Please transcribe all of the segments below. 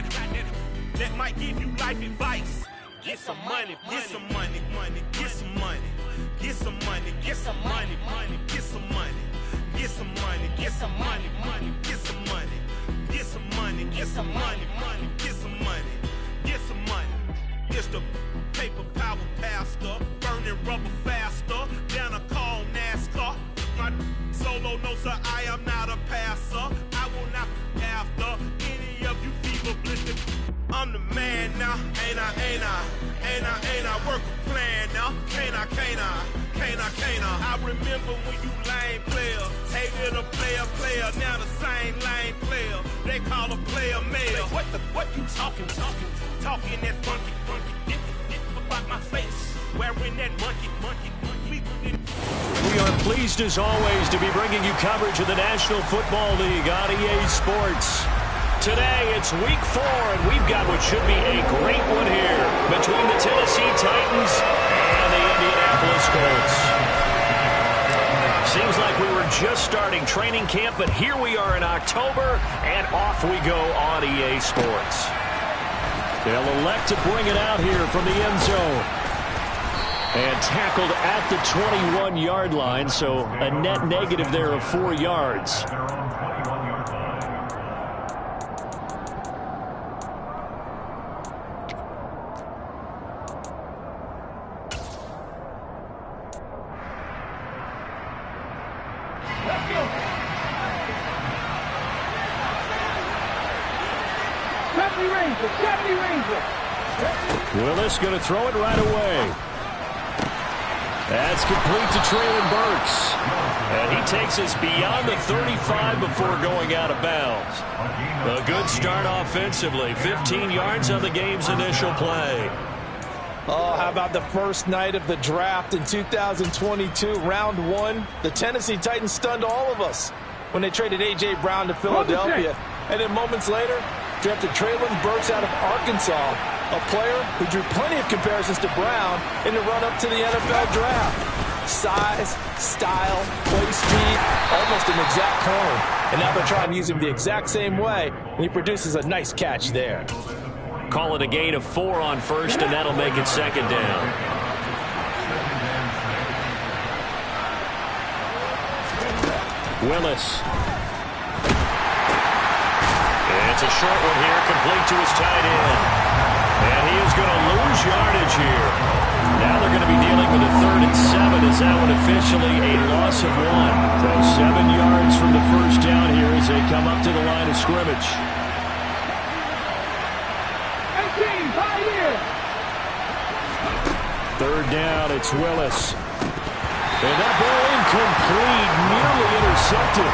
that might give you life advice. Get some money, get some money, get some money, get some money, get some money, get some money, get some money, get some money, get some money, get some money, get some money, get some money, get some money. It's the paper power pastor, burning rubber faster than a call NASCAR. My solo no sir, I am not a passer. I will not after any of you fever blistered. I'm the man now, ain't I work a plan now, can't I? I remember when you lame player, hated a player, now the same lame player, they call a player mayor. What you talking that funky, get about my face, wearing that monkey. We are pleased as always to be bringing you coverage of the National Football League on EA Sports. Today, it's week 4, and we've got what should be a great one here between the Tennessee Titans and the Indianapolis Colts. Seems like we were just starting training camp, but here we are in October, and off we go on EA Sports. They'll elect to bring it out here from the end zone. And tackled at the 21-yard line, so a net negative there of 4 yards. Willis going to throw it right away. That's complete to Traylon Burks. And he takes us beyond the 35 before going out of bounds. A good start offensively. 15 yards on the game's initial play. Oh, how about the first night of the draft in 2022, round 1? The Tennessee Titans stunned all of us when they traded A.J. Brown to Philadelphia. And then moments later, drafted Traylon Burks out of Arkansas, a player who drew plenty of comparisons to Brown in the run-up to the NFL draft. Size, style, play speed, almost an exact clone. And now they're trying to use him the exact same way, and he produces a nice catch there. Call it a gain of 4 on first, and that'll make it second down. Willis. It's a short one here, complete to his tight end. And he is going to lose yardage here. Now they're going to be dealing with a 3rd and 7 as that one officially a loss of 1. So 7 yards from the first down here as they come up to the line of scrimmage. 3rd down, it's Willis. And that ball incomplete, nearly intercepted.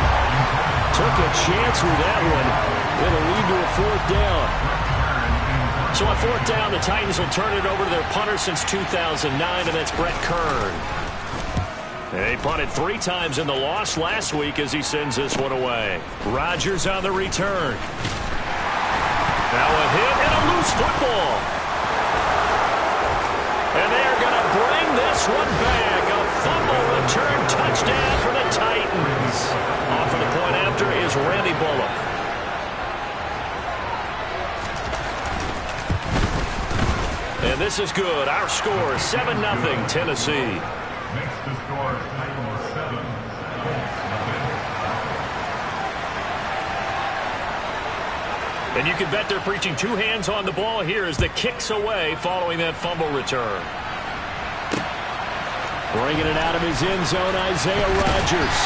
Took a chance with that one. It'll lead to a 4th down. So on 4th down, the Titans will turn it over to their punter since 2009, and that's Brett Kern. They punted 3 times in the loss last week as he sends this one away. Rodgers on the return. Now a hit and a loose football. And they're going to bring this one back. A fumble return touchdown for the Titans. Off for the point after is Randy Bullock. And this is good. Our score, 7-0 Tennessee. Next to score, Titans 7. And you can bet they're preaching 2 hands on the ball here as the kick's away following that fumble return. Bringing it out of his end zone, Isaiah Rodgers.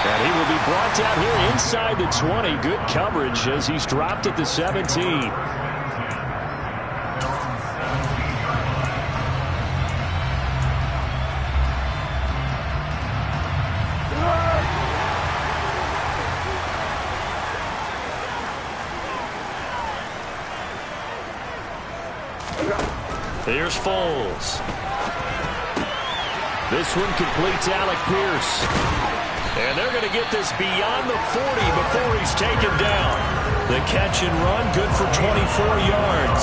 And he will be brought down here inside the 20. Good coverage as he's dropped at the 17. Here's Foles. This one completes Alec Pierce. And they're going to get this beyond the 40 before he's taken down. The catch and run, good for 24 yards.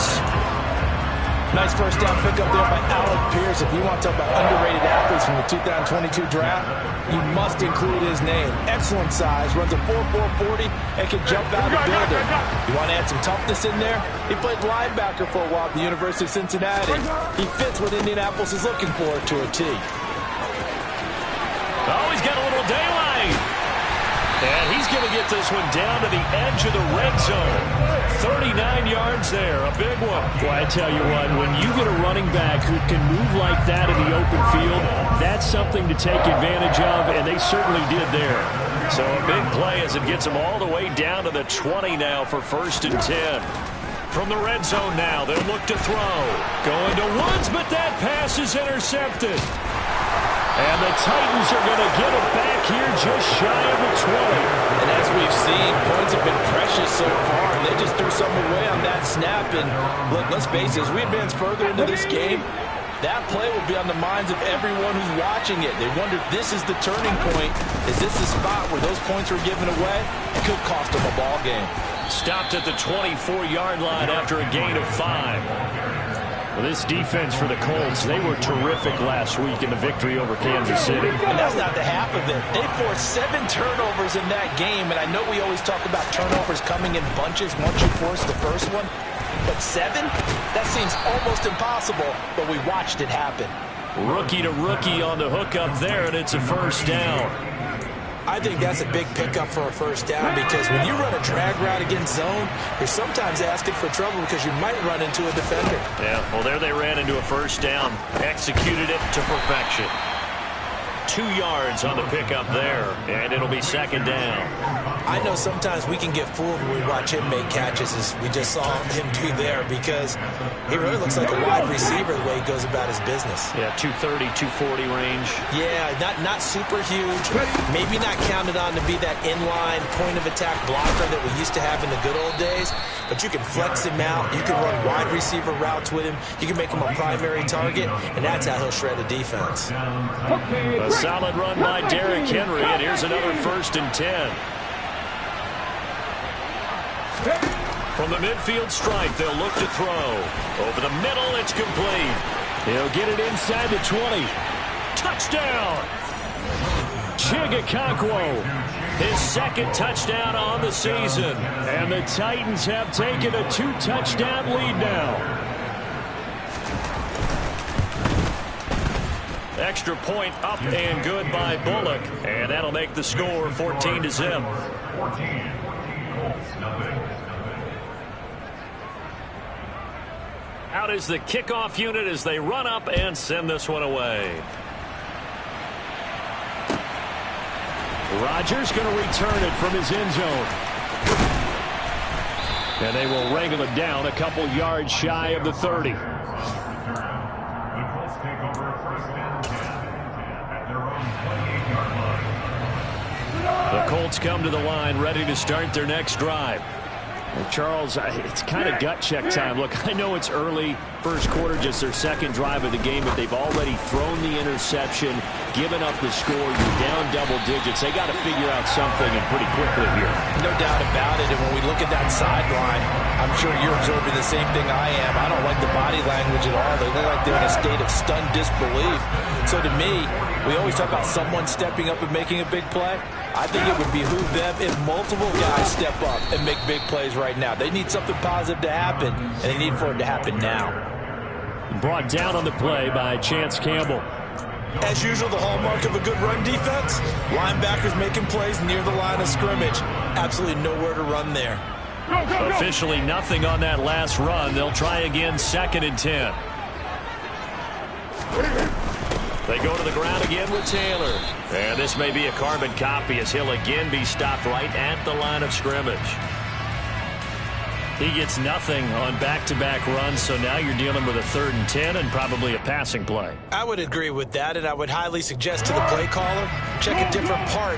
Nice first down pickup there by Alec Pierce. If you want to talk about underrated athletes from the 2022 draft, you must include his name. Excellent size, runs a 4.40 and can jump out of the building. You want to add some toughness in there? He played linebacker for a while at the University of Cincinnati. He fits what Indianapolis is looking for to a T. Oh, he's got a little daylight. And he's going to get this one down to the edge of the red zone. 39 yards there, a big one. Well, I tell you what, when you get a running back who can move like that in the open field, that's something to take advantage of, and they certainly did there. So a big play as it gets them all the way down to the 20 now for 1st and 10. From the red zone now, they'll look to throw. Going to Woods, but that pass is intercepted. And the Titans are going to get it back here just shy of the 20. And as we've seen, points have been precious so far. And they just threw something away on that snap. And look, let's face it, as we advance further into this game, that play will be on the minds of everyone who's watching it. They wonder, this is the turning point. Is this the spot where those points were given away? It could cost them a ball game. Stopped at the 24-yard line after a gain of 5. Well, this defense for the Colts, they were terrific last week in the victory over Kansas City. And that's not the half of it. They forced 7 turnovers in that game, and I know we always talk about turnovers coming in bunches once you force the first one, but 7? That seems almost impossible, but we watched it happen. Rookie to rookie on the hook up there, and it's a first down. I think that's a big pickup for a first down because when you run a drag route against zone, you're sometimes asking for trouble because you might run into a defender. Yeah, well, there they ran into a first down. Executed it to perfection. 2 yards on the pickup there, and it'll be 2nd down. I know sometimes we can get fooled when we watch him make catches, as we just saw him do there, because he really looks like a wide receiver the way he goes about his business. Yeah, 230, 240 range. Yeah, not super huge. Maybe not counted on to be that inline point-of-attack blocker that we used to have in the good old days, but you can flex him out. You can run wide receiver routes with him. You can make him a primary target, and that's how he'll shred a defense. A solid run by Derrick Henry, and here's another 1st and 10. From the midfield stripe, they'll look to throw. Over the middle, it's complete. He'll get it inside the 20. Touchdown! Chigakonkwo, his 2nd touchdown on the season. And the Titans have taken a 2-touchdown lead now. Extra point up and good by Bullock. And that'll make the score 14-0. 14. Colts, nothing. Out is the kickoff unit as they run up and send this one away. Rodgers going to return it from his end zone. And they will wrangle it down a couple yards shy of the 30. The Colts take over 1st and 10 at their own 28-yard line. The Colts come to the line ready to start their next drive. Well, Charles, it's kind of gut check time. Look, I know it's early, first quarter, just their 2nd drive of the game, but they've already thrown the interception, given up the score. You're down double digits. They got to figure out something, and pretty quickly here. No doubt about it. And when we look at that sideline, I'm sure you're observing the same thing I am. I don't like the body language at all. They look like they're in a state of stunned disbelief. So to me, we always talk about someone stepping up and making a big play. I think it would behoove them if multiple guys step up and make big plays right now. They need something positive to happen, and they need for it to happen now. Brought down on the play by Chance Campbell. As usual, the hallmark of a good run defense, linebackers making plays near the line of scrimmage. Absolutely nowhere to run there. Officially nothing on that last run. They'll try again, 2nd and 10. They go to the ground again with Taylor. And this may be a carbon copy as he'll again be stopped right at the line of scrimmage. He gets nothing on back-to-back runs, so now you're dealing with a 3rd and 10 and probably a passing play. I would agree with that, and I would highly suggest to the play caller, check a different part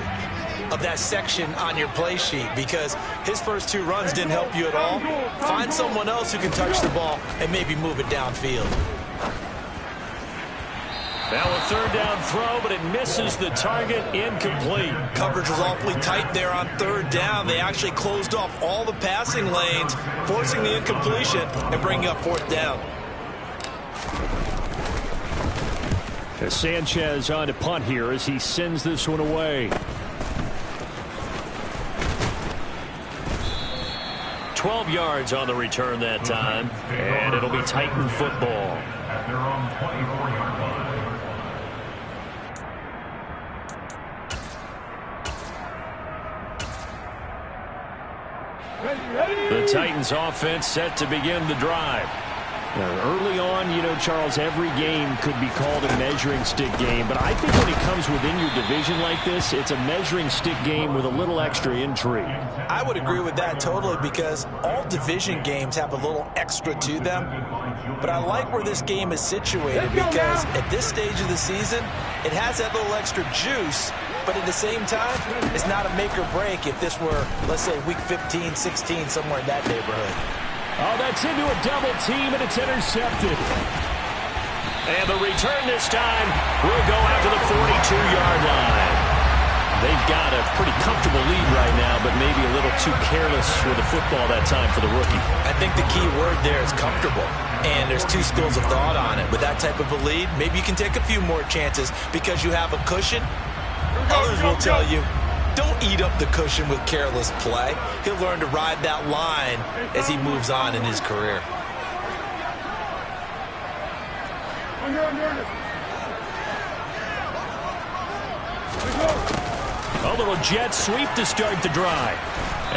of that section on your play sheet, because his first 2 runs didn't help you at all. Find someone else who can touch the ball and maybe move it downfield. Now a 3rd down throw, but it misses the target, incomplete. Coverage was awfully tight there on 3rd down. They actually closed off all the passing lanes, forcing the incompletion and bringing up 4th down. Sanchez on to punt here as he sends this one away. 12 yards on the return that time, and it'll be Titan football. At their own 24-yard line. The Titans offense set to begin the drive. Early on, you know, Charles, every game could be called a measuring stick game. But I think when it comes within your division like this, it's a measuring stick game with a little extra intrigue. I would agree with that totally because all division games have a little extra to them. But I like where this game is situated because at this stage of the season, it has that little extra juice. But at the same time, it's not a make or break if this were, let's say, week 15, 16, somewhere in that neighborhood. Oh, that's into a double team, and it's intercepted. And the return this time will go out to the 42-yard line. They've got a pretty comfortable lead right now, but maybe a little too careless with the football that time for the rookie. I think the key word there is comfortable. And there's two schools of thought on it. With that type of a lead, maybe you can take a few more chances because you have a cushion. Others will tell you, don't eat up the cushion with careless play. He'll learn to ride that line as he moves on in his career. A little jet sweep to start the drive.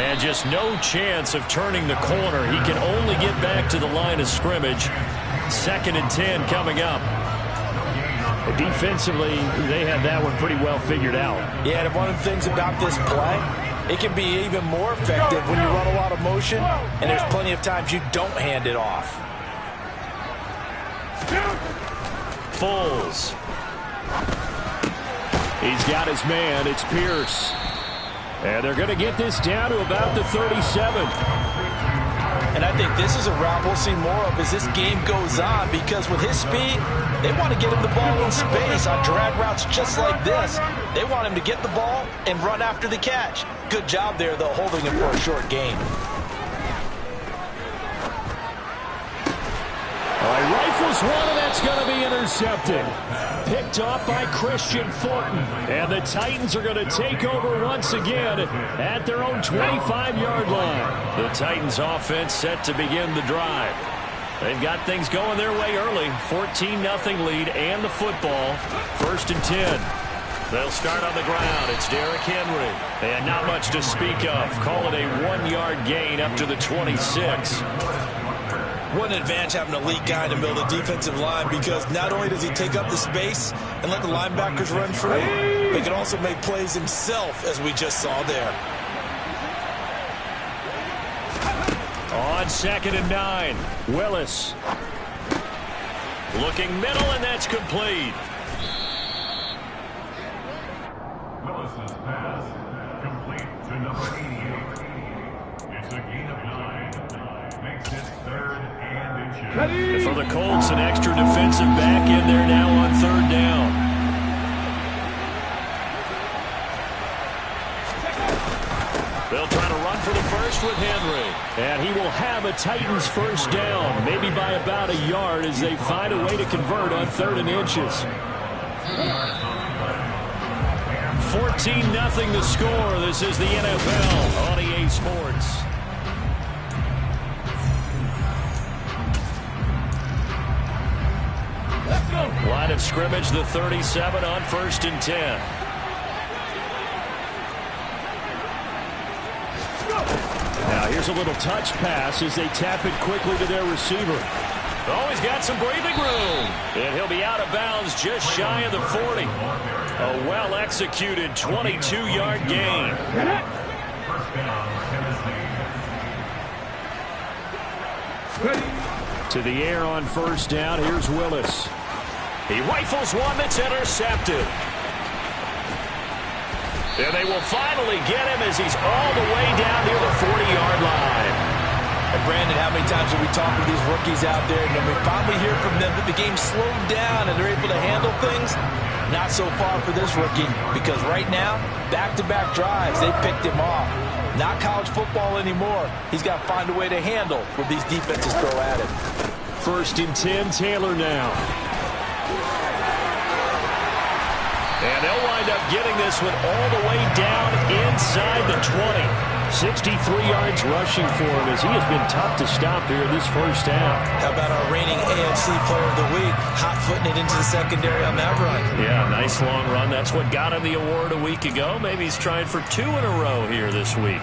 And just no chance of turning the corner. He can only get back to the line of scrimmage. 2nd and 10 coming up. Defensively, they had that one pretty well figured out. Yeah, and one of the things about this play, it can be even more effective when you run a lot of motion, and there's plenty of times you don't hand it off. Foles. He's got his man. It's Pierce. And they're going to get this down to about the 37. And I think this is a route we'll see more of as this game goes on because with his speed, they want to get him the ball in space on drag routes just like this. They want him to get the ball and run after the catch. Good job there, though, holding him for a short gain. All right, rifles one, and that's going to be intercepted. Picked off by Christian Thornton. And the Titans are going to take over once again at their own 25-yard line. The Titans offense set to begin the drive. They've got things going their way early. 14-0 lead and the football. 1st and 10. They'll start on the ground. It's Derrick Henry. And not much to speak of. Call it a 1-yard gain up to the 26. What an advantage having a elite guy in the middle of the defensive line because not only does he take up the space and let the linebackers run free, but he can also make plays himself, as we just saw there. On 2nd and 9, Willis. Looking middle, and that's complete. Willis's pass complete to number 88. It's a gain of 9. Makes it 3rd and inches. For the Colts, an extra defensive back in there now on 3rd down. They'll try to run for the first with Henry. And he will have a Titans 1st down, maybe by about a yard as they find a way to convert on 3rd and inches. 14-0 the score. This is the NFL on EA Sports. Line of scrimmage, the 37 on 1st and 10. Now here's a little touch pass as they tap it quickly to their receiver. Oh, he's got some breathing room. And he'll be out of bounds just shy of the 40. A well-executed 22-yard gain. To the air on 1st down. Here's Willis. He rifles one that's intercepted. And they will finally get him as he's all the way down near the 40-yard line. And Brandon, how many times have we talked to these rookies out there and then we finally hear from them that the game slowed down and they're able to handle things? Not so far for this rookie because right now, back-to-back drives, they picked him off. Not college football anymore. He's got to find a way to handle what these defenses throw at him. 1st and 10, Taylor now. And they'll wind up getting this one all the way down inside the 20. 63 yards rushing for him as he has been tough to stop here this first half. How about our reigning AFC Player of the Week, hot-footing it into the secondary on that run? Yeah, nice long run. That's what got him the award a week ago. Maybe he's trying for 2 in a row here this week.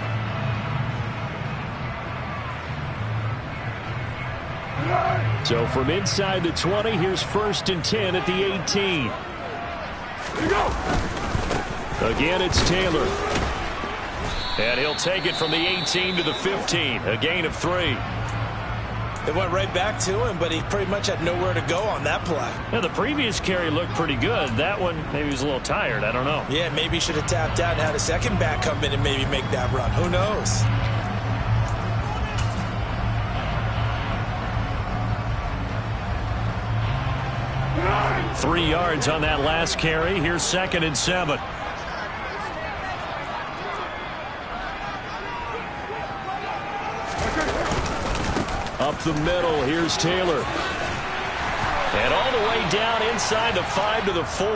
So from inside the 20, here's 1st and 10 at the 18. Here we go. Again, it's Taylor. And he'll take it from the 18 to the 15, a gain of 3. It went right back to him, but he pretty much had nowhere to go on that play. Now, the previous carry looked pretty good. That one, maybe he was a little tired. I don't know. Yeah, maybe he should have tapped out and had a second back come in and maybe make that run. Who knows? Three yards on that last carry. Here's 2nd and 7. Up the middle, here's Taylor. And all the way down inside the 5 to the 4.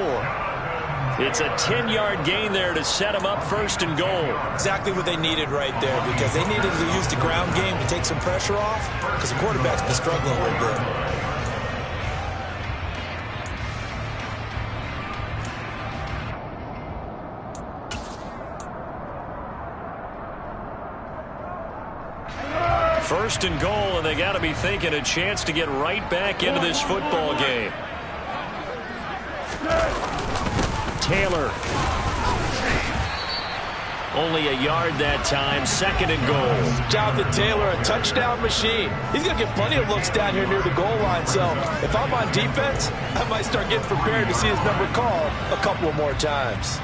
It's a 10-yard gain there to set him up 1st and goal. Exactly what they needed right there, because they needed to use the ground game to take some pressure off, because the quarterback's been struggling a little bit. First and goal, and they got to be thinking a chance to get right back into this football game. Taylor. Only a yard that time, 2nd and goal. Jonathan Taylor, a touchdown machine. He's going to get plenty of looks down here near the goal line, so if I'm on defense, I might start getting prepared to see his number called a couple of more times.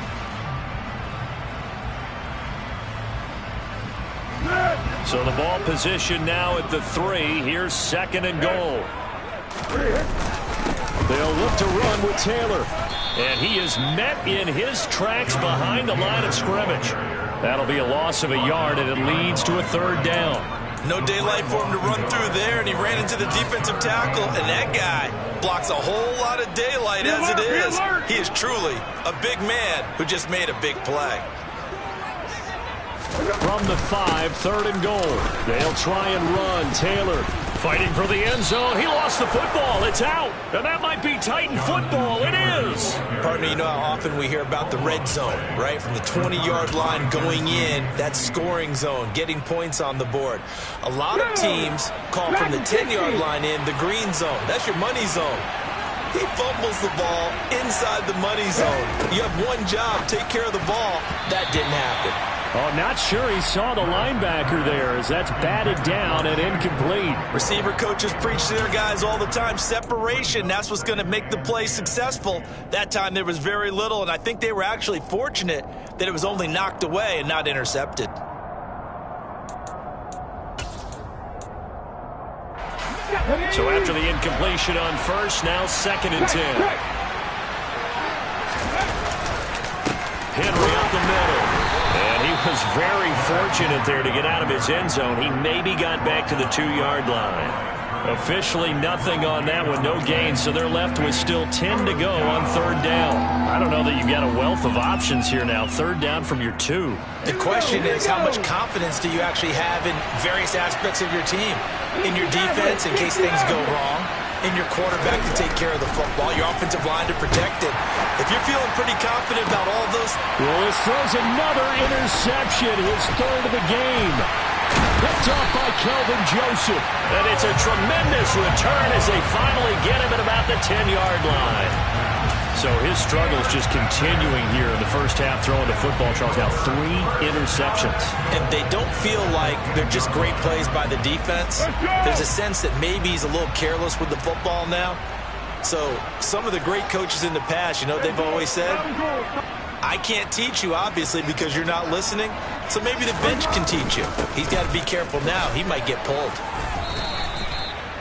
So the ball position now at the 3. Here's 2nd and goal. They'll look to run with Taylor. And he is met in his tracks behind the line of scrimmage. That'll be a loss of a yard, and it leads to a 3rd down. No daylight for him to run through there, and he ran into the defensive tackle, and that guy blocks a whole lot of daylight as it is. He is truly a big man who just made a big play. From the 5, 3rd and goal. They'll try and run. Taylor fighting for the end zone. He lost the football. It's out. And that might be Titan football. It is. Partner, you know how often we hear about the red zone, right? From the 20-yard line going in, that scoring zone, getting points on the board. A lot of teams call from the 10-yard line in the green zone. That's your money zone. He fumbles the ball inside the money zone. You have one job, take care of the ball. That didn't happen. Oh, not sure he saw the linebacker there as that's batted down and incomplete. Receiver coaches preach to their guys all the time. Separation, that's what's going to make the play successful. That time there was very little, and I think they were actually fortunate that it was only knocked away and not intercepted. So after the incompletion on 1st, now 2nd and 10. Henry up the middle. And he was very fortunate there to get out of his end zone. He maybe got back to the 2-yard line. Officially nothing on that one, no gain, so they're left with still 10 to go on 3rd down. I don't know that you've got a wealth of options here now. 3rd down from your 2. The question is, how much confidence do you actually have in various aspects of your team? In your defense, in case things go wrong. In your quarterback to take care of the football. Your offensive line to protect it. If you're feeling pretty confident about all those... Well, this throws another interception, his 3rd of the game. Picked off by Kelvin Joseph. And it's a tremendous return as they finally get him at about the 10-yard line. So his struggles just continuing here in the first half, throwing the football. Charles, now 3 interceptions. And they don't feel like they're just great plays by the defense. There's a sense that maybe he's a little careless with the football now. So some of the great coaches in the past, you know, they've always said, I can't teach you, obviously, because you're not listening. So maybe the bench can teach you. He's got to be careful now. He might get pulled.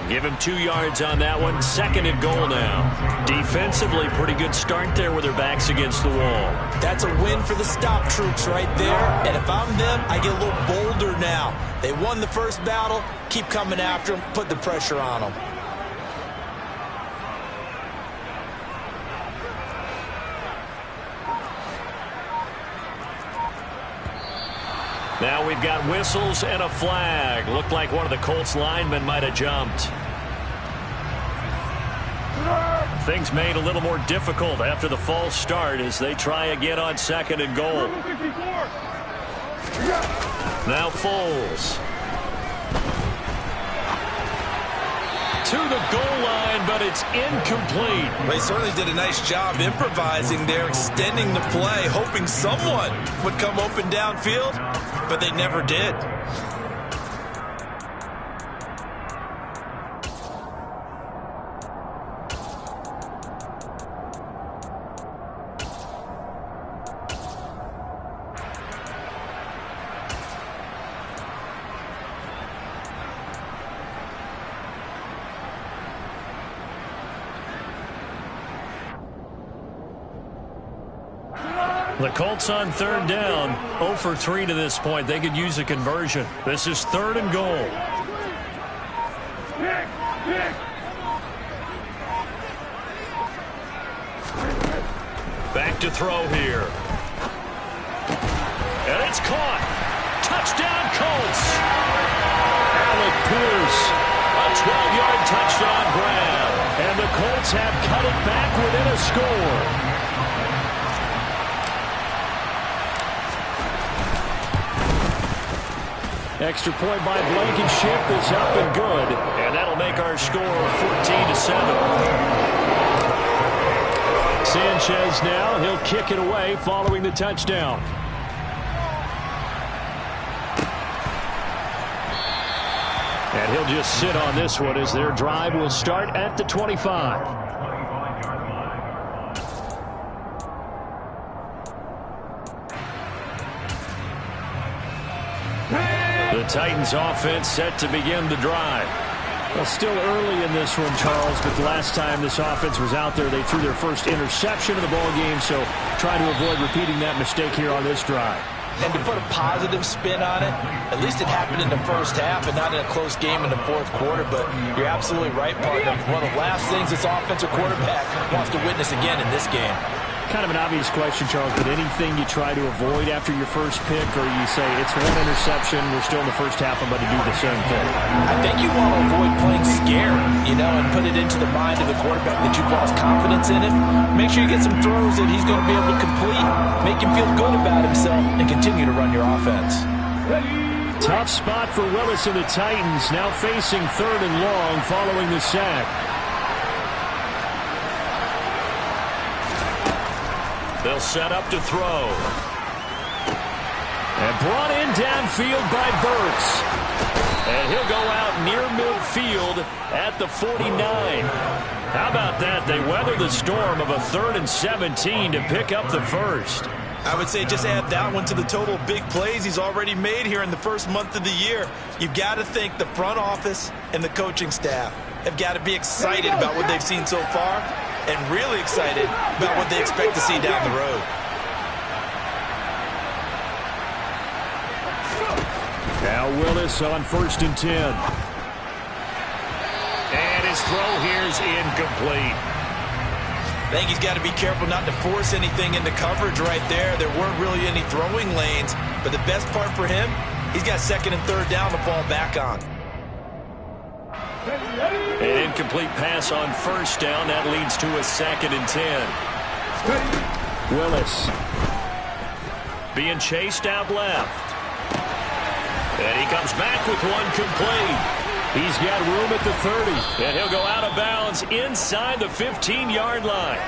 Give him 2 yards on that one. 2nd and goal now. Defensively, pretty good start there with their backs against the wall. That's a win for the stop troops right there. And if I'm them, I get a little bolder now. They won the first battle. Keep coming after them. Put the pressure on them. we've got whistles and a flag. Looked like one of the Colts linemen might have jumped. Things made a little more difficult after the false start as they try again on 2nd and goal. Now Foles. To the goal line, but it's incomplete. They certainly did a nice job improvising there, extending the play, hoping someone would come open downfield, but they never did. The Colts on 3rd down, 0 for 3 to this point. They could use a conversion. This is 3rd and goal. Back to throw here. And it's caught. Touchdown, Colts. Alec Pierce, a 12-yard touchdown grab. And the Colts have cut it back within a score. Extra point by Blankenship is up and good. And that'll make our score 14-7. Sanchez now, he'll kick it away following the touchdown. And he'll just sit on this one as their drive will start at the 25. The Titans offense set to begin the drive. Well, still early in this one, Charles, but the last time this offense was out there, they threw their first interception of the ball game, so try to avoid repeating that mistake here on this drive. And to put a positive spin on it, at least it happened in the first half and not in a close game in the 4th quarter, but you're absolutely right, partner. One of the last things this offensive quarterback wants to witness again in this game. Kind of an obvious question, Charles, but anything you try to avoid after your first pick, or you say it's one interception, we're still in the first half, I'm going to do the same thing? I think you want to avoid playing scared, and put it into the mind of the quarterback that you've lost confidence in him. Make sure you get some throws that he's going to be able to complete, make him feel good about himself, and continue to run your offense. Tough spot for Willis and the Titans, now facing 3rd and long following the sack. They'll set up to throw. And brought in downfield by Burks. And he'll go out near midfield at the 49. How about that? They weather the storm of a 3rd and 17 to pick up the first. I would say just add that one to the total big plays he's already made here in the first month of the year. You've got to think the front office and the coaching staff have got to be excited about what they've seen so far, and really excited about what they expect to see down the road. Now Willis on 1st and 10. And his throw here's incomplete. I think he's got to be careful not to force anything into coverage right there. There weren't really any throwing lanes, but the best part for him, he's got 2nd and 3rd down to fall back on. An incomplete pass on 1st down. That leads to a 2nd and 10. Willis being chased out left. And he comes back with one complete. He's got room at the 30. And he'll go out of bounds inside the 15-yard line.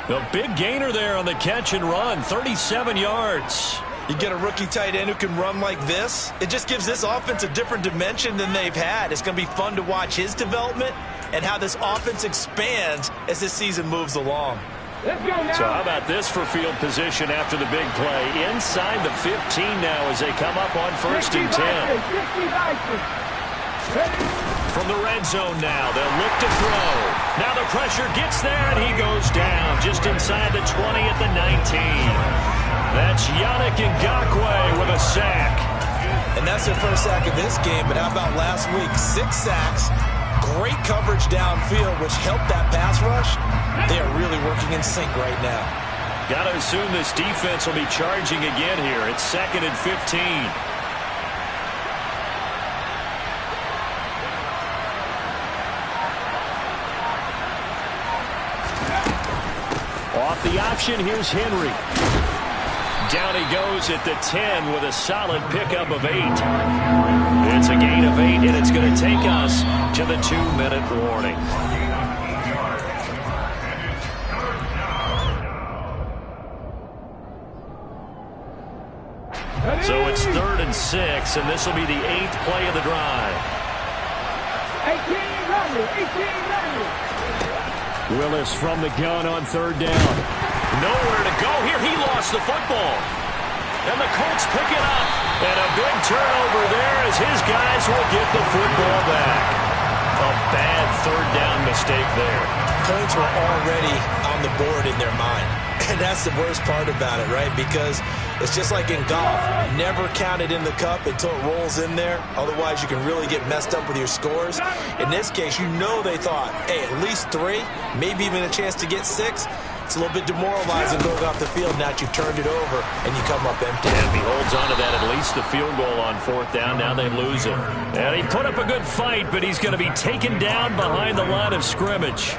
The big gainer there on the catch and run, 37 yards. You get a rookie tight end who can run like this, it just gives this offense a different dimension than they've had. It's going to be fun to watch his development and how this offense expands as this season moves along. Let's go now. So how about this for field position after the big play? Inside the 15 now as they come up on 1st and 10. From the red zone now, they'll look to throw. Now the pressure gets there, and he goes down just inside the 20 at the 19. That's Yannick Ngakoue with a sack. And that's their first sack of this game, but how about last week? 6 sacks, great coverage downfield, which helped that pass rush. They are really working in sync right now. Got to assume this defense will be charging again here. It's 2nd and 15. Off the option, here's Henry. Down he goes at the 10 with a solid pickup of 8. It's a gain of 8, and it's going to take us to the 2-minute warning. So it's 3rd and 6, and this will be the 8th play of the drive. 18 ready. Willis from the gun on 3rd down. Nowhere to go here. He lost the football. And the Colts pick it up. And a big turnover there as his guys will get the football back. A bad 3rd down mistake there. Points were already on the board in their mind. And that's the worst part about it, right? Because it's just like in golf. Never count it in the cup until it rolls in there. Otherwise, you can really get messed up with your scores. In this case, you know they thought, hey, at least 3, maybe even a chance to get 6. It's a little bit demoralizing going off the field now that you've turned it over and you come up empty. And if he holds on to that, at least the field goal on 4th down. Now they lose it. And he put up a good fight, but he's going to be taken down behind the line of scrimmage.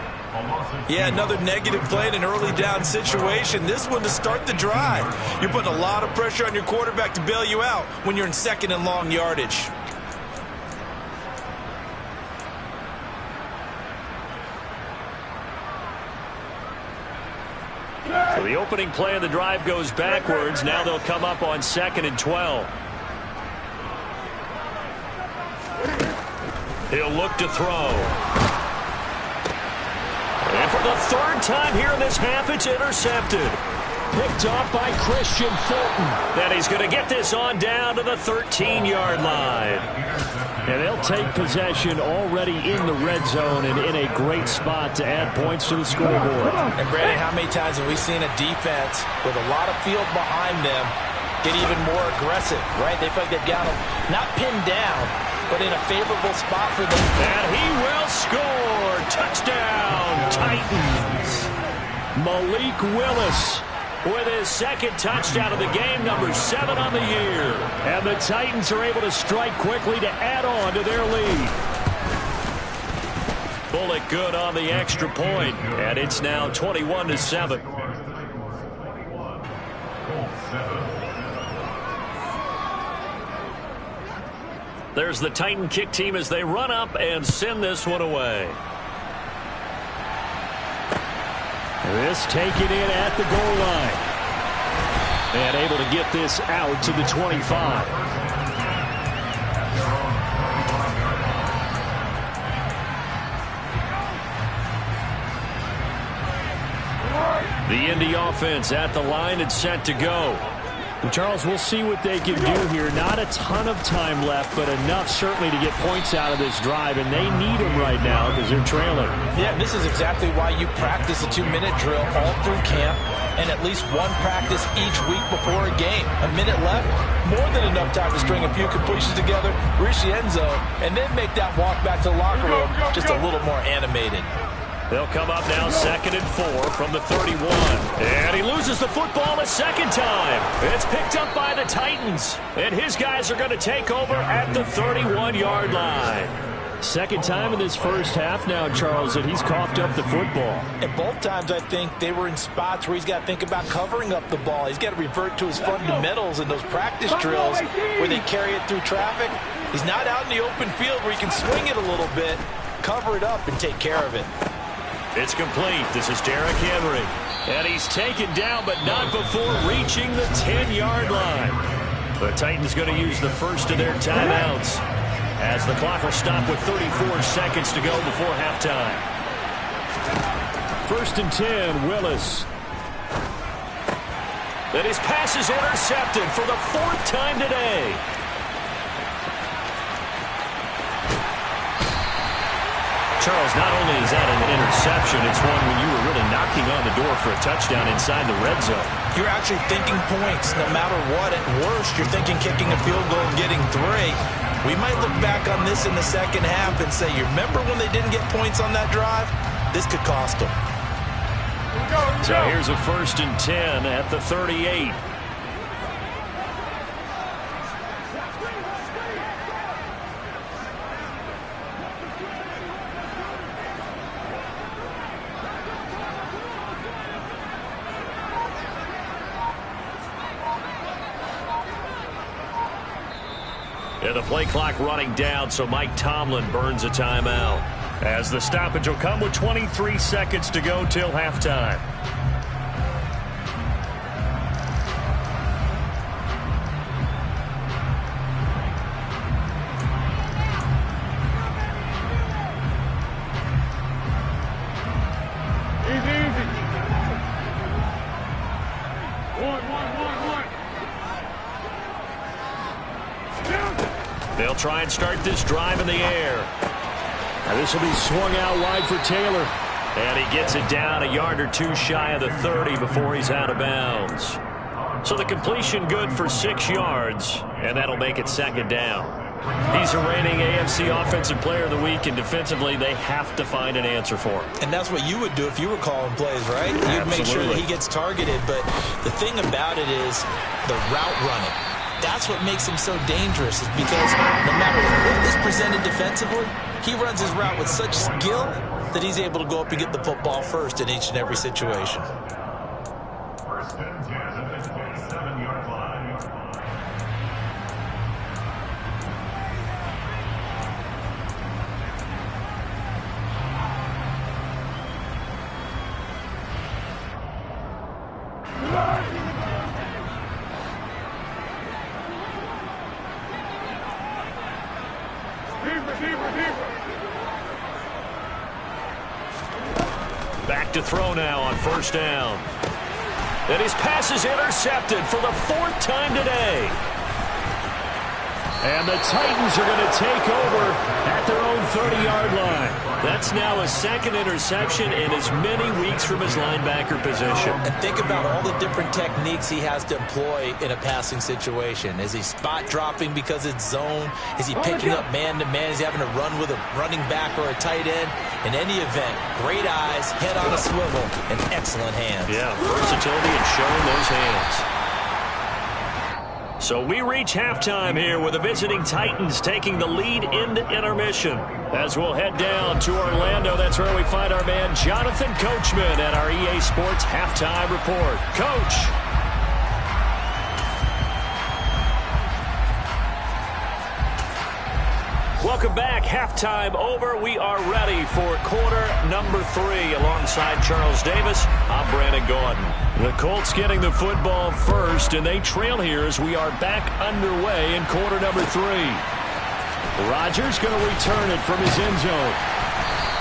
Yeah, another negative play in an early down situation. This one to start the drive. You're putting a lot of pressure on your quarterback to bail you out when you're in 2nd and long yardage. So the opening play of the drive goes backwards. Now they'll come up on 2nd and 12. He'll look to throw. And for the 3rd time here in this half, it's intercepted. Picked off by Christian Fulton. Then he's going to get this on down to the 13-yard line. And they'll take possession already in the red zone and in a great spot to add points to the scoreboard. And Brandon, how many times have we seen a defense with a lot of field behind them get even more aggressive, right? They feel like they've got them not pinned down, but in a favorable spot for them. And he will score. Touchdown, Titans. Malik Willis with his 2nd touchdown of the game, number 7 on the year. And the Titans are able to strike quickly to add on to their lead. Bullock good on the extra point, and it's now 21-7. There's the Titan kick team as they run up and send this one away. This taken in at the goal line. And able to get this out to the 25. The Indy offense at the line and set to go. And Charles, we'll see what they can do here. Not a ton of time left, but enough certainly to get points out of this drive, and they need them right now because they're trailing. Yeah, and this is exactly why you practice a 2-minute drill all through camp and at least one practice each week before a game. A minute left, more than enough time to string a few completions together, reach the end zone, and then make that walk back to the locker room just a little more animated. They'll come up now 2nd and 4 from the 31. And he loses the football a 2nd time. It's picked up by the Titans. And his guys are going to take over at the 31-yard line. 2nd time in this first half now, Charles, that he's coughed up the football. And both times I think they were in spots where he's got to think about covering up the ball. He's got to revert to his fundamentals in those practice drills where they carry it through traffic. He's not out in the open field where he can swing it a little bit, cover it up, and take care of it. It's complete. This is Derrick Henry. And he's taken down, but not before reaching the 10-yard line. The Titans going to use the first of their timeouts as the clock will stop with 34 seconds to go before halftime. 1st and 10, Willis. And his pass is intercepted for the 4th time today. Charles, not only is that an interception, it's one when you were really knocking on the door for a touchdown inside the red zone. You're actually thinking points no matter what. At worst, you're thinking kicking a field goal and getting 3. We might look back on this in the second half and say, you remember when they didn't get points on that drive? This could cost them. So here's a 1st and 10 at the 38. And the play clock running down, so Mike Tomlin burns a timeout. As the stoppage will come with 23 seconds to go till halftime. They'll try and start this drive in the air. And this will be swung out wide for Taylor. And he gets it down a yard or two shy of the 30 before he's out of bounds. So the completion good for 6 yards, and that'll make it second down. He's a reigning AFC Offensive Player of the Week, and defensively they have to find an answer for him. And that's what you would do if you were calling plays, right? You'd Absolutely. make sure that he gets targeted. But the thing about it is the route running. That's what makes him so dangerous, is because no matter what is presented defensively, he runs his route with such skill that he's able to go up and get the football first in each and every situation. First and 10 at the 27-yard line. Back to throw now on first down. And his pass is intercepted for the 4th time today. And the Titans are going to take over at their own 30-yard line. That's now a 2nd interception in as many weeks from his linebacker position. And think about all the different techniques he has to employ in a passing situation. Is he spot dropping because it's zone? Is he picking up man-to-man? Is he having to run with a running back or a tight end? In any event, great eyes, head on a swivel, and excellent hands. Yeah, versatility and showing those hands. So we reach halftime here with the visiting Titans taking the lead into intermission. As we'll head down to Orlando, that's where we find our man Jonathan Coachman at our EA Sports Halftime Report. Coach. Welcome back. Halftime over. We are ready for quarter number 3 alongside Charles Davis. I'm Brandon Gordon. The Colts getting the football first, and they trail here as we are back underway in quarter number 3. Rodgers going to return it from his end zone.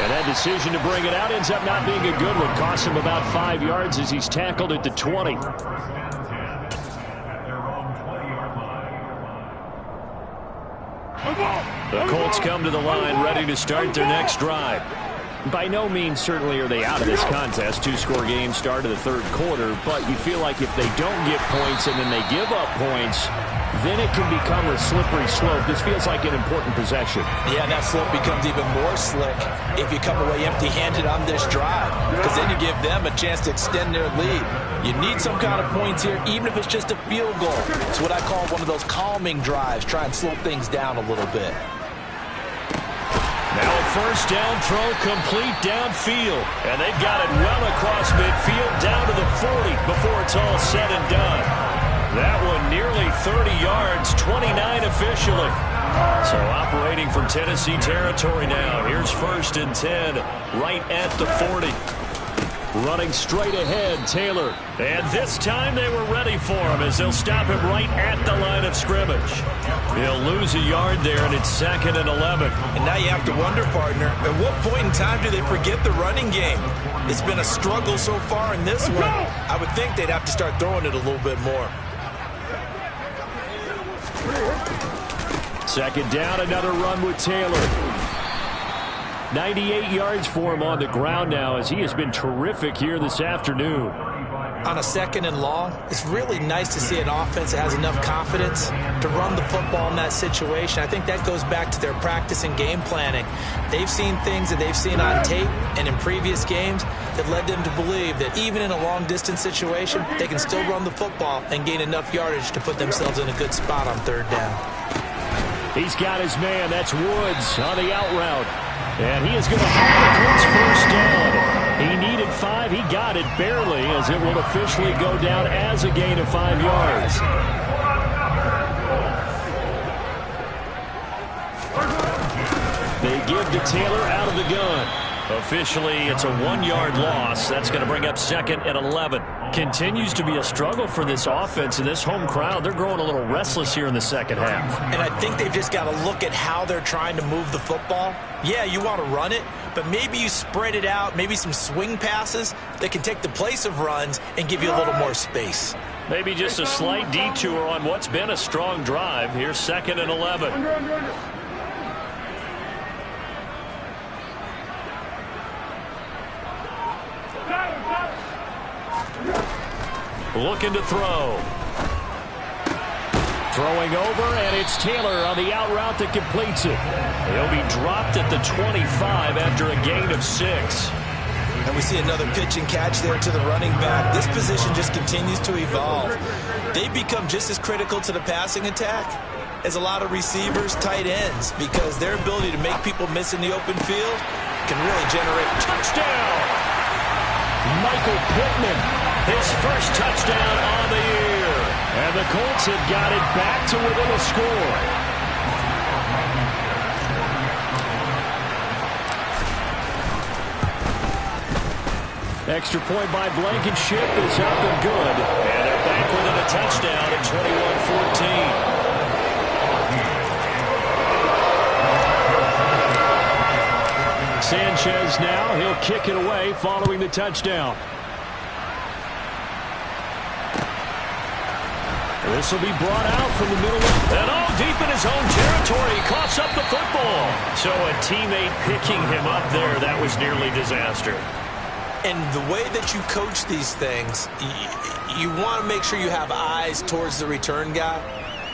And that decision to bring it out ends up not being a good one. Costs him about 5 yards as he's tackled at the 20. First and 10 at their own 20-yard line. The Colts come to the line ready to start their next drive. By no means certainly are they out of this contest. 2-score game start of the 3rd quarter, but you feel like if they don't get points and then they give up points, then it can become a slippery slope. This feels like an important possession. Yeah, and that slope becomes even more slick if you come away empty-handed on this drive, because then you give them a chance to extend their lead. You need some kind of points here, even if it's just a field goal. It's what I call one of those calming drives. Try and slow things down a little bit. Now a first down throw complete downfield. And they've got it well across midfield down to the 40 before it's all said and done. That one nearly 30 yards, 29 officially. So operating from Tennessee territory now. Here's 1st and 10 right at the 40. Running straight ahead, Taylor. And this time they were ready for him as they'll stop him right at the line of scrimmage. He'll lose a yard there, and it's 2nd and 11. And now you have to wonder, partner, at what point in time do they forget the running game? It's been a struggle so far in this one. I would think they'd have to start throwing it a little bit more. 2nd down, another run with Taylor. 98 yards for him on the ground now as he has been terrific here this afternoon. On a 2nd and long, it's really nice to see an offense that has enough confidence to run the football in that situation. I think that goes back to their practice and game planning. They've seen things that they've seen on tape and in previous games that led them to believe that even in a long-distance situation, they can still run the football and gain enough yardage to put themselves in a good spot on 3rd down. He's got his man. That's Woods on the out route. And he is going to have the Colts first down. He needed 5. He got it barely as it will officially go down as a gain of 5 yards. They give to Taylor out of the gun. Officially, it's a 1-yard loss. That's going to bring up 2nd and 11. Continues to be a struggle for this offense and this home crowd. They're growing a little restless here in the second half. And I think they've just got to look at how they're trying to move the football. Yeah, you want to run it, but maybe you spread it out, maybe some swing passes that can take the place of runs and give you a little more space. Maybe just a slight detour on what's been a strong drive. Here's 2nd and 11. Looking to throw. Throwing over, and it's Taylor on the out route that completes it. He'll be dropped at the 25 after a gain of 6. And we see another pitch and catch there to the running back. This position just continues to evolve. They become just as critical to the passing attack as a lot of receivers, tight ends, because their ability to make people miss in the open field can really generate touchdown. Michael Pittman, his first touchdown on the year. And the Colts have got it back to within a score. Extra point by Blankenship is up and good. And they're back within a touchdown at 21-14. Sanchez now, he'll kick it away following the touchdown. This will be brought out from the middle. And deep in his own territory. He coughs up the football. So a teammate picking him up there, that was nearly disaster. And the way that you coach these things, you want to make sure you have eyes towards the return guy,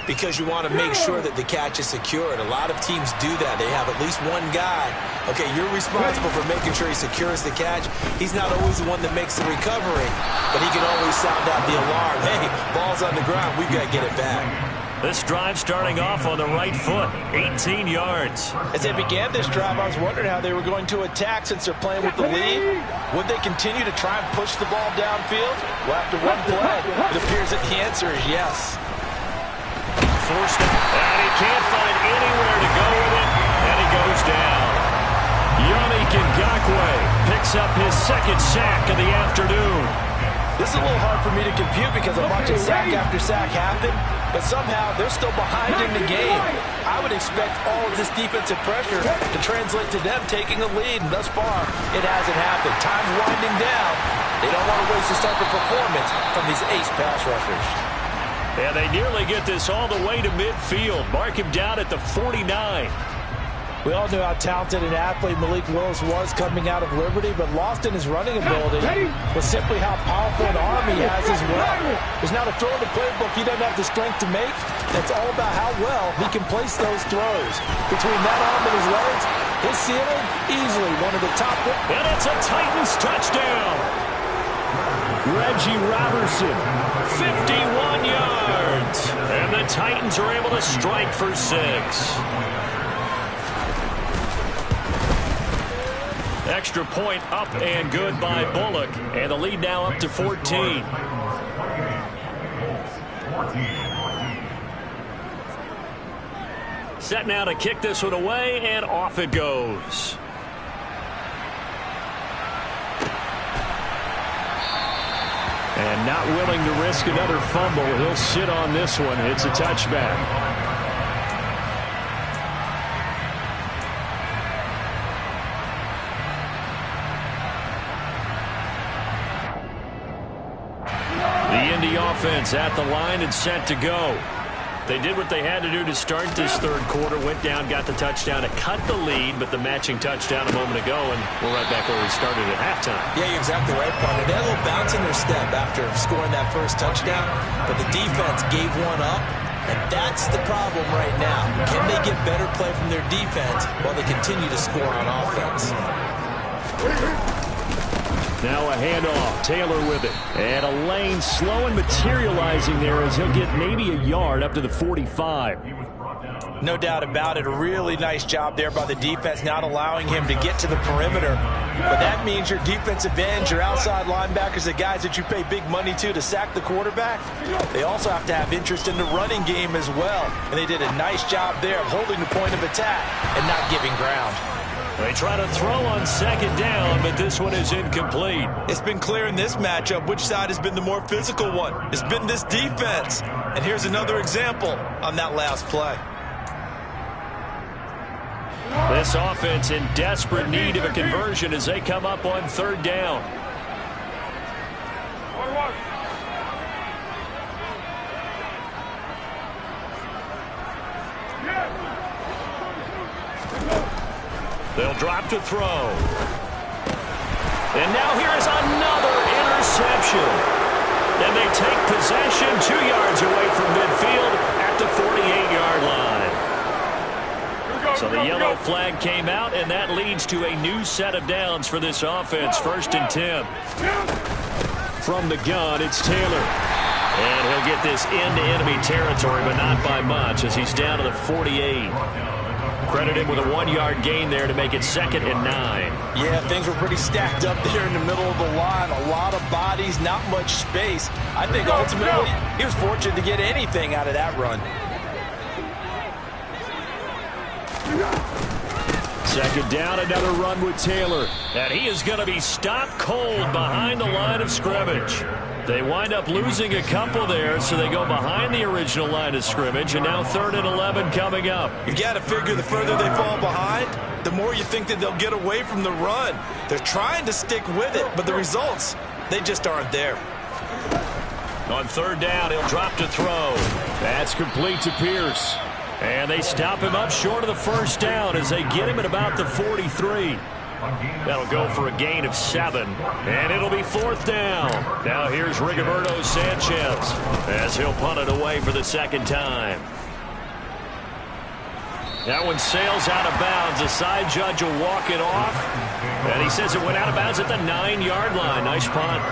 because you want to make sure that the catch is secured. A lot of teams do that. They have at least one guy. Okay, you're responsible for making sure he secures the catch. He's not always the one that makes the recovery, but he can always sound out the alarm. Hey, ball's on the ground. We've got to get it back. This drive starting off on the right foot, 18 yards. As they began this drive, I was wondering how they were going to attack since they're playing with the lead. Would they continue to try and push the ball downfield? Well, after one play, it appears that the answer is yes. Forced out, and he can't find anywhere to go with it, and he goes down. Yannick Ngakoue picks up his 2nd sack of the afternoon. This is a little hard for me to compute because I'm watching sack after sack happen, but somehow they're still behind in the game. I would expect all of this defensive pressure to translate to them taking a lead, and thus far, it hasn't happened. Time's winding down. They don't want to waste this type of performance from these ace pass rushers. And they nearly get this all the way to midfield. Mark him down at the 49. We all knew how talented an athlete Malik Willis was coming out of Liberty, but lost in his running ability was simply how powerful an arm he has as well. There's not a throw in the playbook he doesn't have the strength to make. It's all about how well he can place those throws. Between that arm and his legs, his ceiling, easily one of the top. And it's a Titans touchdown. Reggie Robertson, 51 yards. And the Titans are able to strike for 6. Extra point up and good by Bullock. And the lead now up to 14. Set now to kick this one away, and off it goes. And not willing to risk another fumble. He'll sit on this one. It's a touchback. The Indy offense at the line and set to go. They did what they had to do to start this third quarter. Went down, got the touchdown to cut the lead, but the matching touchdown a moment ago, and we're right back where we started at halftime. Yeah, you're exactly right, partner. They had a little bounce in their step after scoring that first touchdown, but the defense gave one up, and that's the problem right now. Can they get better play from their defense while they continue to score on offense? Now a handoff. Taylor with it. And a lane slow and materializing there as he'll get maybe a yard up to the 45. No doubt about it. A really nice job there by the defense, not allowing him to get to the perimeter. But that means your defensive ends, your outside linebackers, the guys that you pay big money to sack the quarterback, they also have to have interest in the running game as well. And they did a nice job there of holding the point of attack and not giving ground. They try to throw on second down, but this one is incomplete. It's been clear in this matchup which side has been the more physical one. It's been this defense. And here's another example on that last play. This offense in desperate need of a conversion as they come up on third down. They'll drop to throw. And now here is another interception. And they take possession 2 yards away from midfield at the 48-yard line. So the yellow flag came out, and that leads to a new set of downs for this offense. 1st and 10. From the gun, it's Taylor. And he'll get this into enemy territory, but not by much as he's down to the 48. Credit him with a 1-yard gain there to make it 2nd and 9. Yeah, things were pretty stacked up there in the middle of the line. A lot of bodies, not much space. I think ultimately he was fortunate to get anything out of that run. 2nd down, another run with Taylor. And he is going to be stopped cold behind the line of scrimmage. They wind up losing a couple there, so they go behind the original line of scrimmage, and now 3rd and 11 coming up. You got to figure the further they fall behind, the more you think that they'll get away from the run. They're trying to stick with it, but the results, they just aren't there. On 3rd down, he'll drop to throw. That's complete to Pierce. And they stop him up short of the 1st down as they get him at about the 43. That'll go for a gain of 7. And it'll be 4th down. Now here's Rigoberto Sanchez as he'll punt it away for the 2nd time. That one sails out of bounds. The side judge will walk it off. And he says it went out of bounds at the 9-yard line. Nice punt.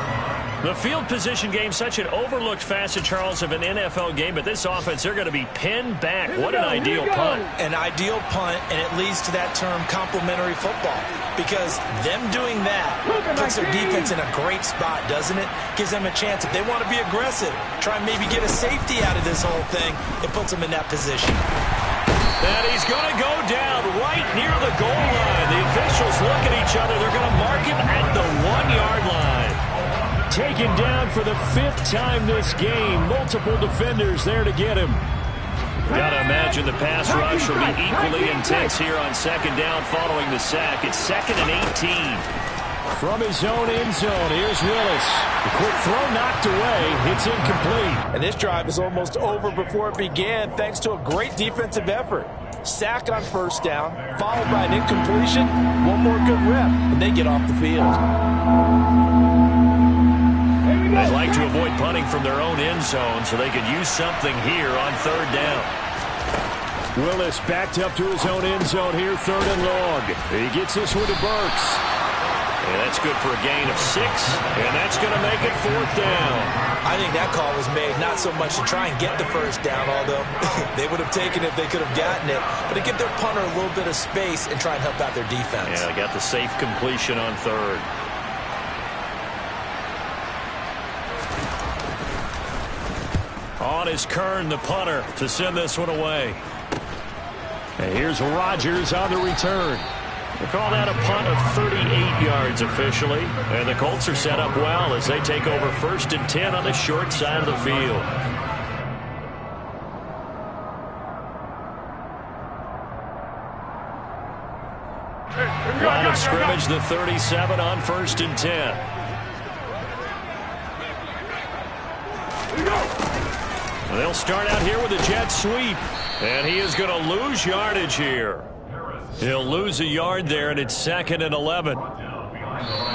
The field position game, such an overlooked facet, Charles, of an NFL game, but this offense, they're going to be pinned back. What an ideal punt. An ideal punt, and it leads to that term complementary football, because them doing that puts their defense in a great spot, doesn't it? Gives them a chance, if they want to be aggressive, try and maybe get a safety out of this whole thing, it puts them in that position. And he's going to go down right near the goal line. The officials look at each other. They're going to mark him at the 1-yard line. Taken down for the 5th time this game. Multiple defenders there to get him. Got to imagine the pass rush will be equally intense here on 2nd down following the sack. It's 2nd and 18. From his own end zone, here's Willis. The quick throw knocked away. It's incomplete. And this drive is almost over before it began thanks to a great defensive effort. Sack on 1st down, followed by an incompletion. One more good rep, and they get off the field. They'd like to avoid punting from their own end zone so they could use something here on 3rd down. Willis backed up to his own end zone here, 3rd and long. He gets this one to Burks. And that's good for a gain of 6, and that's going to make it 4th down. I think that call was made not so much to try and get the 1st down, although they would have taken it if they could have gotten it, but to give their punter a little bit of space and try and help out their defense. Yeah, they got the safe completion on 3rd. On is Kern, the punter, to send this one away. And here's Rodgers on the return. They call that a punt of 38 yards officially. And the Colts are set up well as they take over 1st and 10 on the short side of the field. Line of scrimmage, the 37 on 1st and 10. They'll start out here with a jet sweep. And he is going to lose yardage here. He'll lose a yard there, and it's 2nd and 11.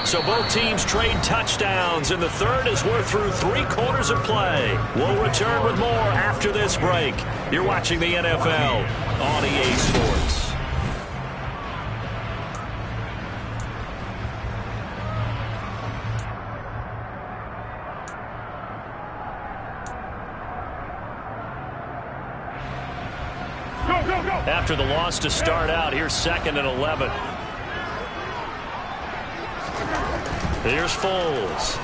So both teams trade touchdowns, and the 3rd as we're through 3/4 of play. We'll return with more after this break. You're watching the NFL on EA Sports. after the loss to start out. Here's 2nd and 11. Here's Foles.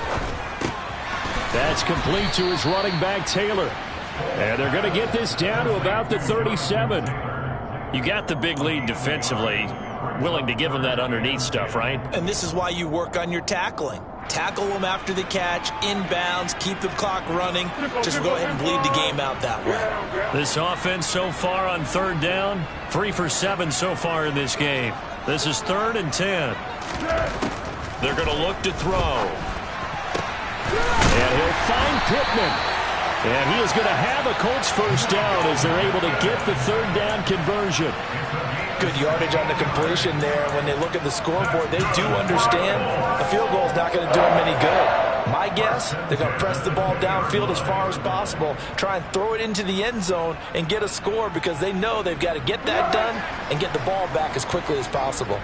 That's complete to his running back, Taylor. And they're going to get this down to about the 37. You got the big lead defensively. Willing to give them that underneath stuff, right? And this is why you work on your tackling. Tackle them after the catch, inbounds, keep the clock running. Just go ahead and bleed the game out that way. This offense so far on 3rd down, 3 for 7 so far in this game. This is 3rd and 10. They're going to look to throw. And he'll find Pittman. And he is going to have a Colts first down as they're able to get the 3rd down conversion. Good yardage on the completion there. When they look at the scoreboard, they do understand a field goal is not going to do them any good. My guess, they're going to press the ball downfield as far as possible, try and throw it into the end zone and get a score because they know they've got to get that done and get the ball back as quickly as possible.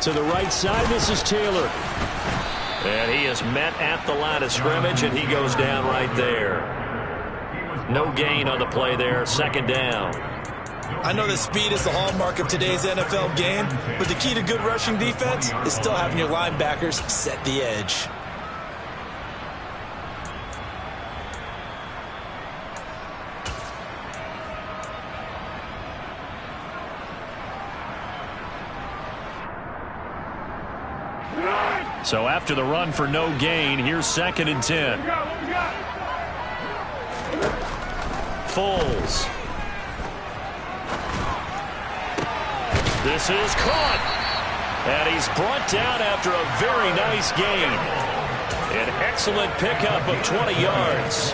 To the right side, this is Taylor. And he is met at the line of scrimmage, and he goes down right there. No gain on the play there, 2nd down. I know that speed is the hallmark of today's NFL game, but the key to good rushing defense is still having your linebackers set the edge. So after the run for no gain, here's 2nd and 10. Foles. This is caught. And he's brought down after a very nice gain. An excellent pickup of 20 yards.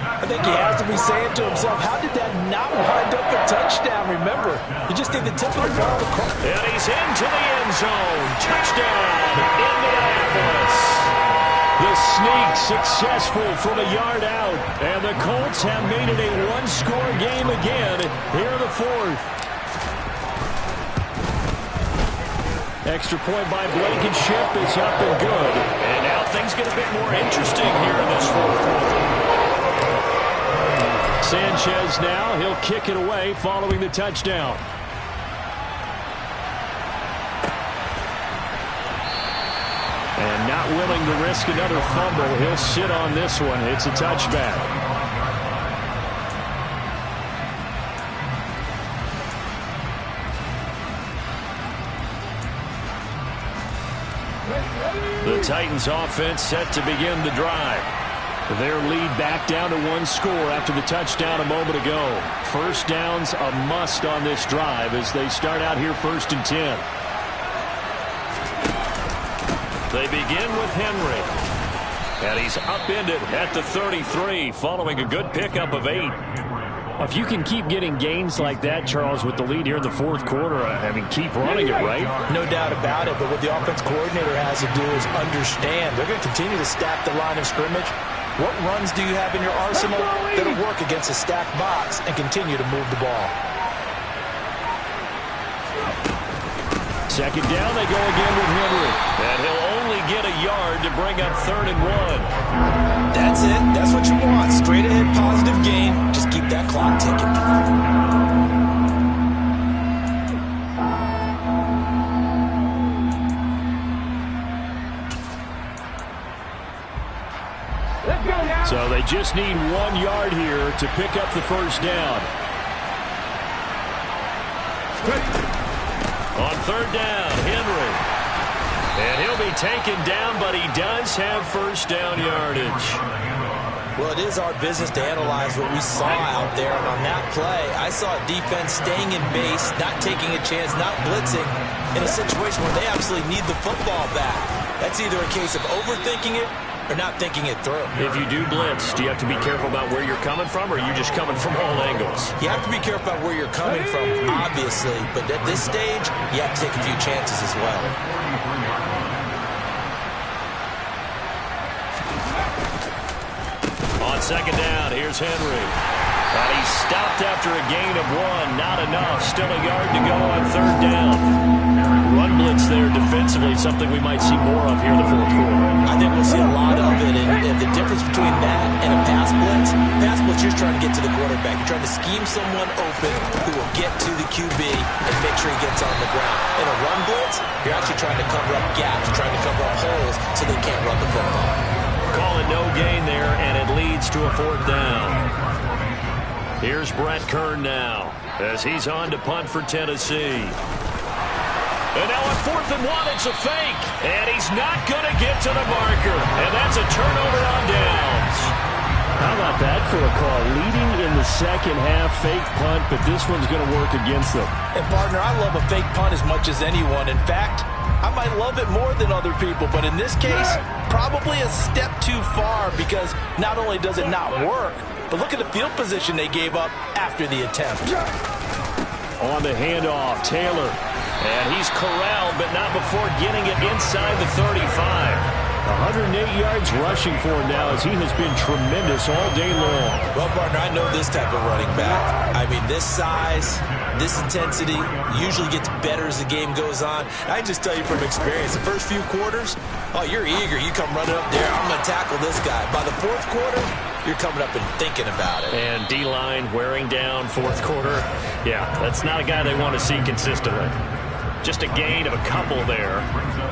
I think he has to be saying to himself, how did that not wind up a touchdown? Remember, you just need the tip of the ball to cross. And he's into the end zone. Touchdown, Indianapolis. The sneak successful from a yard out. And the Colts have made it a one-score game again here in the 4th. Extra point by Blankenship is up and good. And now things get a bit more interesting here in this 4th quarter. Sanchez now, he'll kick it away following the touchdown. And not willing to risk another fumble, he'll sit on this one. It's a touchback. The Titans offense set to begin the drive. Their lead back down to 1 score after the touchdown a moment ago. First down's a must on this drive as they start out here 1st and 10. They begin with Henry. And he's upended at the 33 following a good pickup of 8. If you can keep getting gains like that, Charles, with the lead here in the 4th quarter, I mean, keep running it, right? No doubt about it, but what the offense coordinator has to do is understand they're going to continue to stack the line of scrimmage. What runs do you have in your arsenal that'll work against a stacked box and continue to move the ball? 2nd down, they go again with Henry. And he'll only get a yard to bring up 3rd and 1. That's it. That's what you want. Straight ahead, positive gain. Just keep that clock ticking. So they just need 1 yard here to pick up the first down. On 3rd down, Henry. And he'll be taken down, but he does have first down yardage. Well, it is our business to analyze what we saw out there. And on that play, I saw a defense staying in base, not taking a chance, not blitzing, in a situation where they absolutely need the football back. That's either a case of overthinking it or not thinking it through. If you do blitz, do you have to be careful about where you're coming from, or are you just coming from all angles? You have to be careful about where you're coming from, obviously. But at this stage, you have to take a few chances as well. On 2nd down, here's Henry. And he's stopped after a gain of 1. Not enough. Still a yard to go on 3rd down. Run blitz blitz there defensively, something we might see more of here in the fourth quarter. I think we'll see a lot of it, and the difference between that and a pass blitz, you're just trying to get to the quarterback. You're trying to scheme someone open who will get to the QB and make sure he gets on the ground. In a run blitz, you're actually trying to cover up gaps, trying to cover up holes so they can't run the football. Calling no gain there, and it leads to a fourth down. Here's Brett Kern now as he's on to punt for Tennessee. And now on 4th and 1, it's a fake. And he's not going to get to the marker. And that's a turnover on downs. How about that for a call? Leading in the second half, fake punt, but this one's going to work against them. And partner, I love a fake punt as much as anyone. In fact, I might love it more than other people, but in this case, probably a step too far because not only does it not work, but look at the field position they gave up after the attempt. On the handoff, Taylor. And he's corralled, but not before getting it inside the 35. 108 yards rushing for him now as he has been tremendous all day long. Well, partner, I know this type of running back. I mean, this size, this intensity usually gets better as the game goes on. I can just tell you from experience, the first few quarters, oh, you're eager. You come running up there, I'm going to tackle this guy. By the fourth quarter, you're coming up and thinking about it. And D-line wearing down fourth quarter. Yeah, that's not a guy they want to see consistently. Just a gain of a couple there,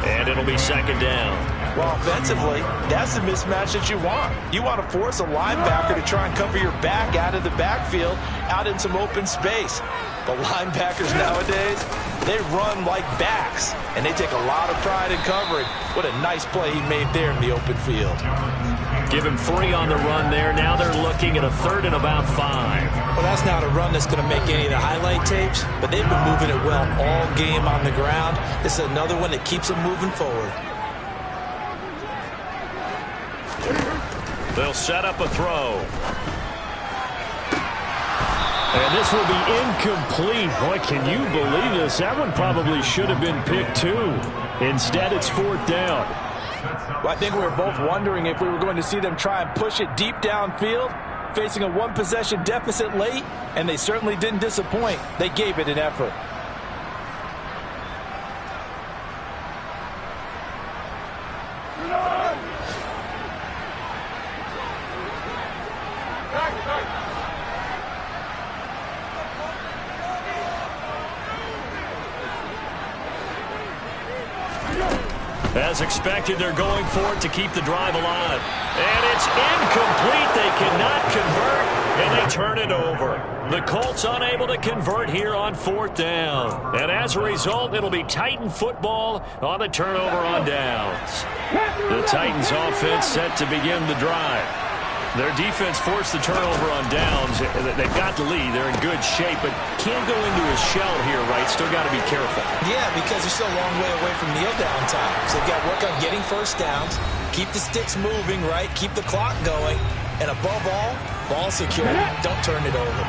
and it'll be second down. Well, offensively, that's the mismatch that you want. You want to force a linebacker to try and cover your back out of the backfield, out in some open space. But linebackers nowadays, they run like backs, and they take a lot of pride in covering. What a nice play he made there in the open field. Give him 3 on the run there. Now they're looking at a 3rd and about 5. Well, that's not a run that's going to make any of the highlight tapes, but they've been moving it well all game on the ground. This is another one that keeps them moving forward. They'll set up a throw. And this will be incomplete. Boy, can you believe this? That one probably should have been picked too. Instead, it's 4th down. Well, I think we were both wondering if we were going to see them try and push it deep downfield, facing a one-possession deficit late, and they certainly didn't disappoint. They gave it an effort. As expected, they're going for it to keep the drive alive. And it's incomplete. They cannot convert, and they turn it over. The Colts unable to convert here on 4th down. And as a result, it'll be Titan football on the turnover on downs. The Titans offense set to begin the drive. Their defense forced the turnover on downs. They've got the lead. They're in good shape, but can't go into a shell here, right? Still got to be careful. Yeah, because they're still a long way away from kneel down time. So they've got to work on getting first downs, keep the sticks moving, right? Keep the clock going. And above all, ball security. Don't turn it over.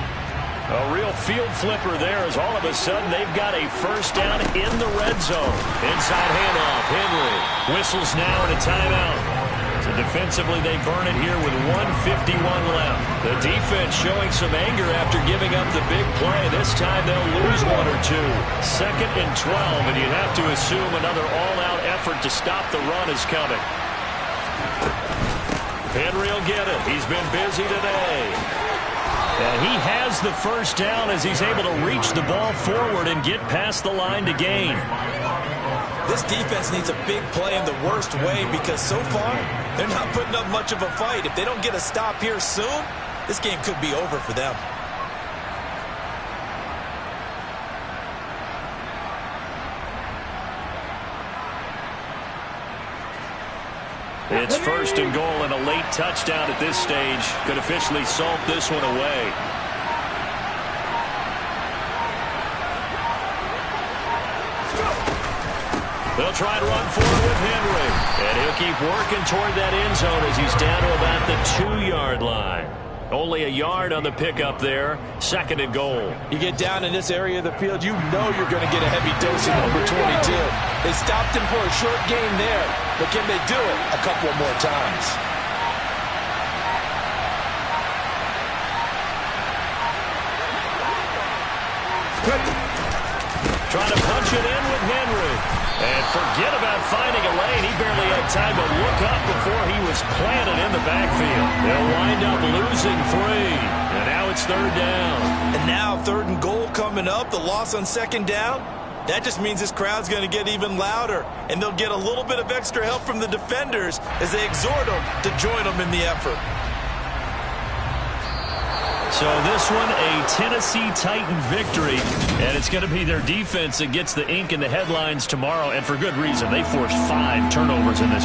A real field flipper there as all of a sudden they've got a first down in the red zone. Inside handoff, Henry whistles now in a timeout. So defensively, they burn it here with 1:51 left. The defense showing some anger after giving up the big play. This time they'll lose 1 or 2. 2nd and 12, and you'd have to assume another all-out effort to stop the run is coming. Henry will get it. He's been busy today. And he has the first down as he's able to reach the ball forward and get past the line to gain. This defense needs a big play in the worst way because so far, they're not putting up much of a fight. If they don't get a stop here soon, this game could be over for them. It's 1st and goal, and a late touchdown at this stage could officially salt this one away. They'll try to run forward with Henry. And he'll keep working toward that end zone as he's down to about the 2-yard line. Only a yard on the pickup there. 2nd and goal. You get down in this area of the field, you know you're going to get a heavy dose of number 22. They stopped him for a short game there, but can they do it a couple of more times? Trying to punch it in with Henry. And forget about finding a lane. He barely had time to look up before he was planted in the backfield. They'll wind up losing 3. And now it's 3rd down. And now 3rd and goal coming up. The loss on 2nd down. That just means this crowd's going to get even louder. And they'll get a little bit of extra help from the defenders as they exhort them to join them in the effort. So this one, a Tennessee Titan victory, and it's going to be their defense that gets the ink in the headlines tomorrow, and for good reason. They forced 5 turnovers in this